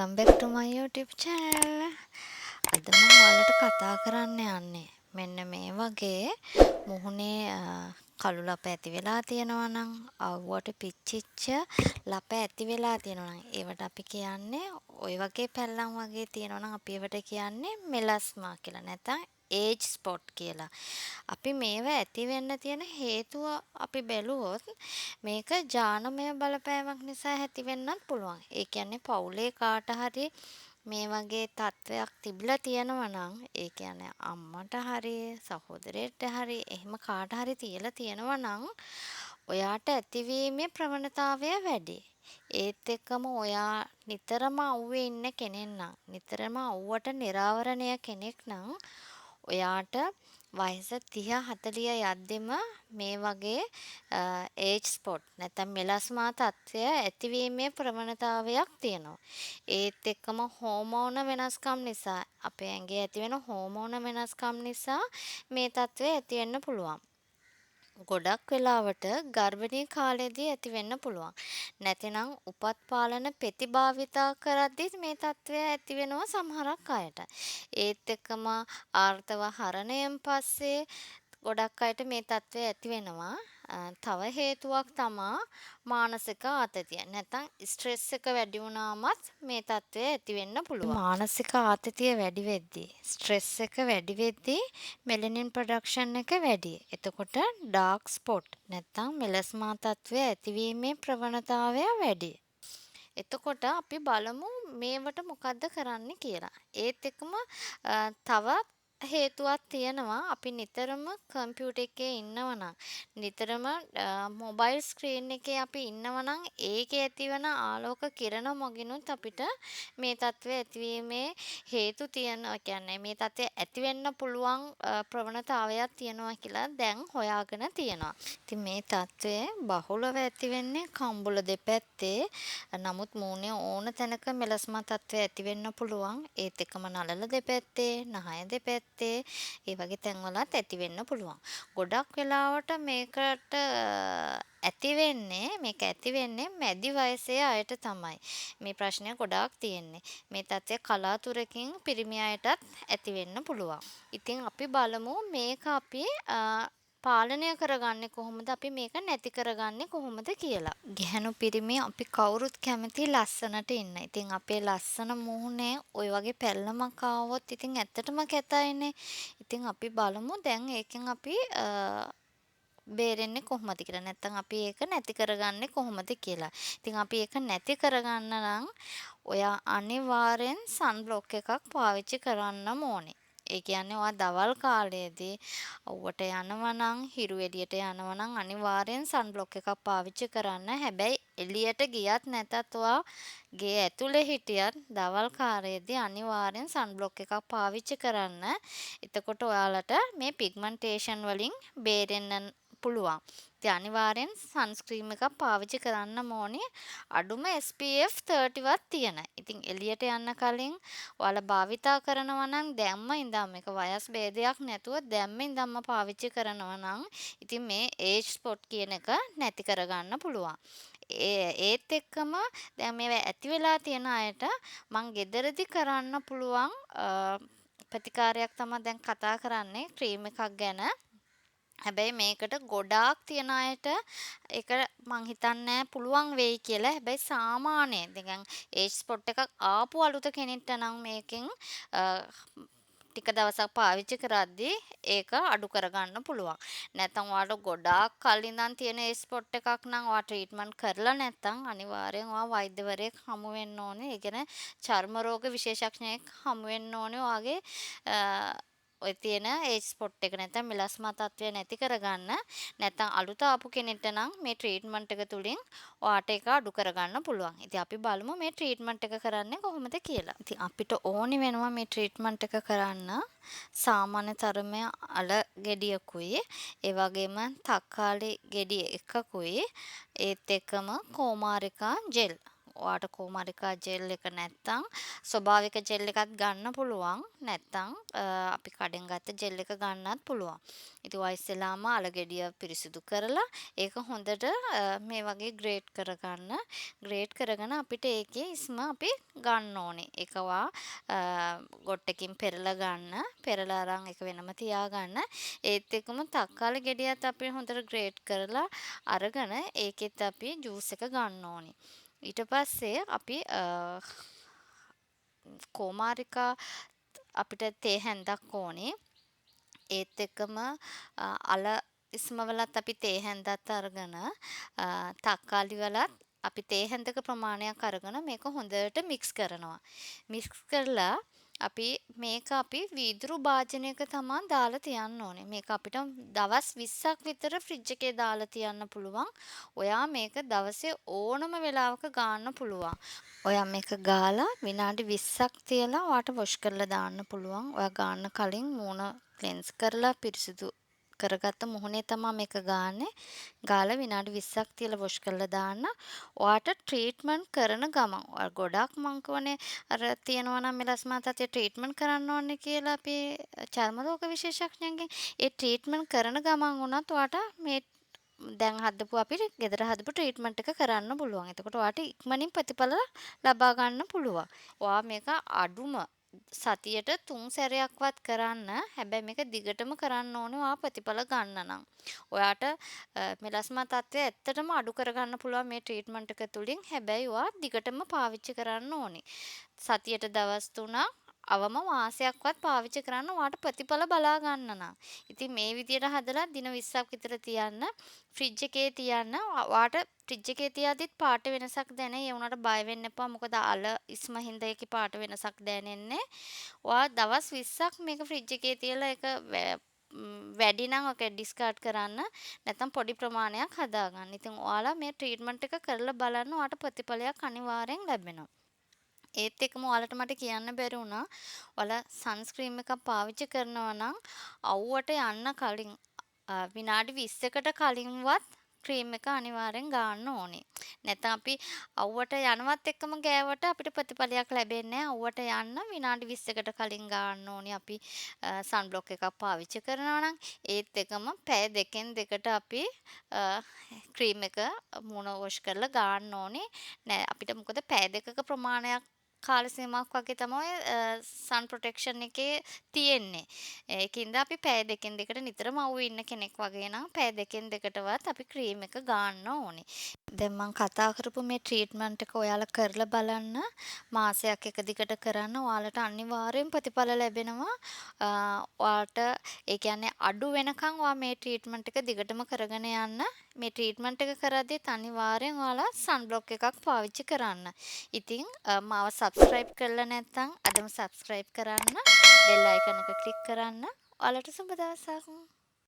welcome back to my YouTube channel. අද මම ඔයාලට කතා කරන්න යන්නේ මෙන්න මේ වගේ මුහුණේ කළු ලප ඇති වෙලා තියෙනවා නම් අවුවට පිච්චිච්ච ලප ඇති වෙලා තියෙනවා නම් ඒවට අපි කියන්නේ ওই වගේ පැල්ලම් වගේ තියෙනවා නම් අපි ඒවට කියන්නේ මෙලස්මා කියලා නැත්නම් age spot කියලා. අපි මේවා ඇති වෙන්න තියෙන හේතුව අපි බැලුවොත් මේක ජානමය බලපෑමක් නිසා ඇති වෙන්නත් පුළුවන්. ඒ කියන්නේ පවුලේ කාට හරි මේ වගේ තත්වයක් තිබිලා තියෙනවා නම් ඒ කියන්නේ අම්මට හරි සහෝදරයට හරි එහෙම කාට හරි තියලා තියෙනවා නම් ඔයාට ඇතිවීමේ ප්‍රවණතාවය වැඩි. ඒත් එක්කම ඔයා නිතරම අවුවේ ඉන්න කෙනෙක් නම් නිතරම අවුවට නිරාවරණය කෙනෙක් නම් ඔයාට වයස 30 40 යද්දිම මේ වගේ ඒජ් ස්පොට් නැත්නම් මෙලස්මා තත්ත්වය ඇතිවීමේ ප්‍රවණතාවයක් තියෙනවා. ඒත් එක්කම හෝමෝන වෙනස්කම් නිසා අපේ ඇඟේ ඇතිවෙන හෝමෝන වෙනස්කම් නිසා මේ තත්ත්වය ඇති වෙන්න පුළුවන්. ගොඩක් වෙලාවට ගර්භණී කාලයේදී ඇති වෙන්න පුළුවන්. නැතිනම් උපත් පාලන ප්‍රතිභාවිතා කරද්දී මේ තත්ත්වය ඇති වෙනවා සමහරක් අයට. ඒත් එක්කම ආර්තව හරණයෙන් පස්සේ ගොඩක් අයට මේ තත්ත්වය ඇති වෙනවා. තව හේතුවක් තමා මානසික ආතතිය. නැත්නම් ස්ට්‍රෙස් එක වැඩි වුණාමත් මේ තත්ත්වය ඇති වෙන්න පුළුවන්. මානසික ආතතිය වැඩි වෙද්දී ස්ට්‍රෙස් එක වැඩි වෙද්දී මෙලනින් ප්‍රොඩක්ෂන් එක වැඩි. එතකොට ඩාර්ක් ස්පොට් නැත්නම් මෙලස්මා තත්ත්වය ඇතිවීමේ ප්‍රවණතාවය වැඩි. එතකොට අපි බලමු මේවට මොකද්ද කරන්න කියලා. ඒත් එක්කම තවත් හේතුවක් තියෙනවා අපි නිතරම කම්පියුටර් එකේ ඉන්නවනම් නිතරම මොබයිල් ස්ක්‍රීන් එකේ අපි ඉන්නවනම් ඒකේ ඇතිවන ආලෝක කිරණ මගිනුත් අපිට මේ තත්ත්වය ඇතිවීමේ හේතු තියෙනවා. කියන්නේ මේ තත්ත්වය ඇති වෙන්න පුළුවන් ප්‍රවණතාවයක් තියෙනවා කියලා දැන් හොයාගෙන තියෙනවා. ඉතින් මේ තත්ත්වය බහුලව ඇති වෙන්නේ කම්බුල දෙපැත්තේ. නමුත් මූණේ ඕන තැනක මෙලස්මා තත්ත්වය ඇති වෙන්න පුළුවන්. ඒත් එක්කම නළල දෙපැත්තේ, නහය දෙපැත්තේ ඒ වගේ තැන්වලත් ඇති වෙන්න පුළුවන්. ගොඩක් වෙලාවට මේකට මේක ඇති වෙන්නේ මැදි වයසේ අයට තමයි. මේ ප්‍රශ්නය ගොඩාක් තියෙන්නේ. මේ තත්ත්වය කලාතුරකින් පිරිමි අයටත් ඇති වෙන්න පුළුවන්. ඉතින් අපි බලමු මේක අපි පාලනය කරගන්නේ කොහොමද අපි මේක නැති කරගන්නේ කොහොමද කියලා. ගැහණු පිරිමි අපි කවුරුත් කැමති ලස්සනට ඉන්න. ඉතින් අපේ ලස්සන මුහුණේ ওই වගේ පැල්ලමක් ආවොත් ඉතින් ඇත්තටම කැතයිනේ. ඉතින් අපි බලමු දැන් ඒකෙන් අපි බේරෙන්නේ කොහොමද කියලා. නැත්නම් අපි ඒක නැති කරගන්නේ කොහොමද කියලා. ඉතින් අපි ඒක නැති කරගන්න නම් ඔයා අනිවාර්යෙන් සන්බ්ලොක් එකක් පාවිච්චි කරන්නම ඕනේ. ඒ කියන්නේ ඔයා දවල් කාලයේදී අවුවට යනවා නම් හිරු එළියට යනවා නම් අනිවාර්යෙන් සන්බ්ලොක් එකක් පාවිච්චි කරන්න. හැබැයි එළියට ගියත් නැතත් ඔයා ගේ ඇතුලේ හිටියත් දවල් කාලයේදී අනිවාර්යෙන් සන්බ්ලොක් එකක් පාවිච්චි කරන්න. එතකොට ඔයාලට මේ පිග්මන්ටේෂන් වලින් බේරෙන්න පුළුවන්. ඉතින් අනිවාර්යෙන් සන්ස්ක්‍රීන් එකක් පාවිච්චි කරන්න ඕනේ. අඩුම SPF 30 වත් තියෙන. ඉතින් එළියට යන්න කලින් ඔයාලා භාවිතා කරනවා නම් දැම්ම ඉඳන් මේක වයස් ભેදයක් නැතුව දැම්ම ඉඳන්ම පාවිච්චි කරනවා නම් ඉතින් මේ ඒජ් ස්පොට් කියන එක නැති කරගන්න පුළුවන්. ඒත් එක්කම දැන් මේවා ඇති වෙලා තියෙන අයට මං ගෙදරදී කරන්න පුළුවන් ප්‍රතිකාරයක් තමයි දැන් කතා කරන්නේ ක්‍රීම් එකක් ගැන. හැබැයි මේකට ගොඩාක් තියන අයට ඒක මං හිතන්නේ පුළුවන් වෙයි කියලා. හැබැයි සාමාන්‍යයෙන් දැන් ඒජ් ස්පොට් එකක් ආපු අලුත කෙනෙක්ට නම් මේකෙන් ටික දවසක් පාවිච්චි කරද්දී ඒක අඩු කරගන්න පුළුවන්. නැත්නම් ඔයාලට ගොඩාක් කල් ඉඳන් තියෙන ඒජ් ස්පොට් එකක් නම් ඔයා ට්‍රීට්මන්ට් කරලා නැත්නම් අනිවාර්යෙන් ඔයා වෛද්‍යවරයෙක් හමු වෙන්න ඕනේ. ඒ කියන්නේ චර්ම රෝග විශේෂඥයෙක් හමු වෙන්න ඕනේ. ඔයාගේ ඔය තියෙන ඒජ් ස්පොට් එක නැත්නම් මෙලස්මා තත්ත්වය නැති කරගන්න. නැත්නම් අලුත ආපු කෙනෙක්ට නම් මේ ට්‍රීට්මන්ට් එක තුලින් ඔයාට ඒක අඩු කරගන්න පුළුවන්. ඉතින් අපි බලමු මේ ට්‍රීට්මන්ට් එක කරන්නේ කොහොමද කියලා. ඉතින් අපිට ඕනි වෙනවා මේ ට්‍රීට්මන්ට් එක කරන්න සාමාන්‍ය තරමේ අල ගෙඩියකුයි ඒ වගේම තක්කාලි ගෙඩිය එකකුයි ඒත් එක්කම කෝමාරිකා ජෙල් ඔයාට කුමාරිකා ජෙල් එක නැත්තම් ස්වභාවික ජෙල් එකත් ගන්න පුළුවන්. නැත්තම් අපි කඩෙන් ගත්ත ජෙල් එක ගන්නත් පුළුවන්. ඉතින් ඔයා ඉස්සෙල්ලාම අලගෙඩිය පිරිසිදු කරලා ඒක හොඳට මේ වගේ ග්‍රේට් කරගන්න. ග්‍රේට් කරගෙන අපිට ඒකේ ඉස්ම අපි ගන්න ඕනේ. ඒක ගොට්ටකින් පෙරලා ගන්න. පෙරලා අරන් ඒක වෙනම තියාගන්න. ඒත් එක්කම තක්කාලි ගෙඩියත් අපි හොඳට ග්‍රේට් කරලා අරගෙන ඒකෙත් අපි ජූස් එක ගන්න ඕනේ. ඊට පස්සේ අපි කෝමාරිකා අපිට තේ හැන්දක් ඕනේ. ඒත් එක්කම අල ඉස්මවලත් අපි තේ හැන්දත් අරගෙන තක්කාලි වලත් අපි තේ හැන්දක ප්‍රමාණයක් අරගෙන මේක හොඳට මික්ස් කරනවා. මික්ස් කරලා අපි වීදුරු භාජනයක තමයි දාලා තියන්න ඕනේ. මේක අපිට දවස් 20ක් විතර ෆ්‍රිජ් එකේ දාලා තියන්න පුළුවන්. ඔයා මේක දවසේ ඕනම වෙලාවක ගන්න පුළුවන්. ඔයා මේක ගාලා විනාඩි 20ක් තියලා ඔයාට වොෂ් කරලා දාන්න පුළුවන්. ඔයා ගන්න කලින් මූණ ක්ලෙන්ස් කරලා පිරිසිදු කරගත්ත මුහුණේ තමයි මේක ගාන්නේ. ගාලා විනාඩි 20ක් තියලා වොෂ් කරලා දාන්න. ඔයාට ට්‍රීට්මන්ට් කරන ගමන් ඔයා ගොඩක් මං කියවනේ අර තියෙනවා නම් මෙලස්මා තත්ත්වය ට්‍රීට්මන්ට් කරන්න ඕනේ කියලා අපේ චර්ම රෝග විශේෂඥයන්ගෙන් ඒ ට්‍රීට්මන්ට් කරන ගමන් වුණත් ඔයාට මේ දැන් අපිට ගෙදර හදපු ට්‍රීට්මන්ට් එක කරන්න පුළුවන්. එතකොට ඔයාට ඉක්මනින් ප්‍රතිඵල ලබා ගන්න පුළුවන්. ඔයා මේක අඩුම සතියට 3 සැරයක්වත් කරන්න. හැබැයි මේක දිගටම කරන්න ඕනේ ඔයා ප්‍රතිඵල ගන්න නම්. ඔයාට මෙලස්මා තත්ත්වය ඇත්තටම අඩු කරගන්න පුළුවන් මේ ට්‍රීට්මන්ට් එක තුලින්. හැබැයි ඔයා දිගටම පාවිච්චි කරන්න ඕනේ. සතියට දවස් 3ක් අවම මාසයක්වත් පාවිච්චි කරන්න ඔයාට ප්‍රතිඵල බලා ගන්න නම්. ඉතින් මේ විදියට හදලා දින 20ක් විතර තියන්න. ෆ්‍රිජ් එකේ තියන්න. ඔයාට ෆ්‍රිජ් එකේ තියද්දිත් පාට වෙනසක් දැනේ. ඒ වුණාට බය වෙන්න එපා. මොකද අල ඉස්ම හින්දා ඒකේ පාට වෙනසක් දැනෙන්නේ. ඔයා දවස් 20ක් මේක ෆ්‍රිජ් එකේ තියලා ඒක වැඩි නම් ඔක ඩිස්කාඩ් කරන්න. නැත්නම් පොඩි ප්‍රමාණයක් හදාගන්න. ඉතින් ඔයාලා මේ ට්‍රීට්මන්ට් එක කරලා බලන්න ඔයාට ප්‍රතිඵලයක් අනිවාර්යෙන් ලැබෙනවා. ඒත් එක්කම ඔයාලට මට කියන්න බැරි වුණා ඔයාලා සන්ස්ක්‍රීම් එකක් පාවිච්චි කරනවා නම් අවුවට යන්න කලින් විනාඩි 20කට කලින්වත් ක්‍රීම් එක අනිවාර්යෙන් ගන්න ඕනේ. නැත්නම් අපි අවුවට යනවත් එක්කම ගෑවට අපිට ප්‍රතිඵලයක් ලැබෙන්නේ නැහැ. අවුවට යන්න විනාඩි 20කට කලින් ගන්න ඕනේ අපි සන් බ්ලොක් එකක් පාවිච්චි කරනවා නම්. ඒත් එක්කම පැය දෙකෙන් දෙකට අපි ක්‍රීම් එක මූණ වොෂ් කරලා ගන්න ඕනේ. නෑ අපිට මොකද පැය දෙකක ප්‍රමාණයක් කාල සීමාවක් වගේ තමයි සන් ප්‍රොටෙක්ෂන් එකේ තියෙන්නේ. ඒකින්ද අපි පැය දෙකෙන් දෙකට නිතරම අවුවේ ඉන්න කෙනෙක් වගේ නම් පැය දෙකෙන් දෙකටවත් අපි ක්‍රීම් එක ගන්න ඕනේ. දැන් මම කතා කරපු මේ ට්‍රීට්මන්ට් එක ඔයාලා කරලා බලන්න. මාසයක් එක දිගට කරන්න ඔයාලට අනිවාර්යෙන් ප්‍රතිඵල ලැබෙනවා. ඔයාලට ඒ කියන්නේ අඩු වෙනකන් ඔයා මේ ට්‍රීට්මන්ට් එක දිගටම කරගෙන යන්න. මේ ට්‍රීට්මන්ට් එක කරද්දිත් අනිවාර්යෙන් ඔයාලා සන් බ්ලොක් එකක් පාවිච්චි කරන්න. ඉතින් මාව සබ්ස්ක්‍රයිබ් කරලා නැත්නම් අදම සබ්ස්ක්‍රයිබ් කරන්න. බෙල් අයිකන් එක ක්ලික් කරන්න. ඔයාලට සුබ දවසක්.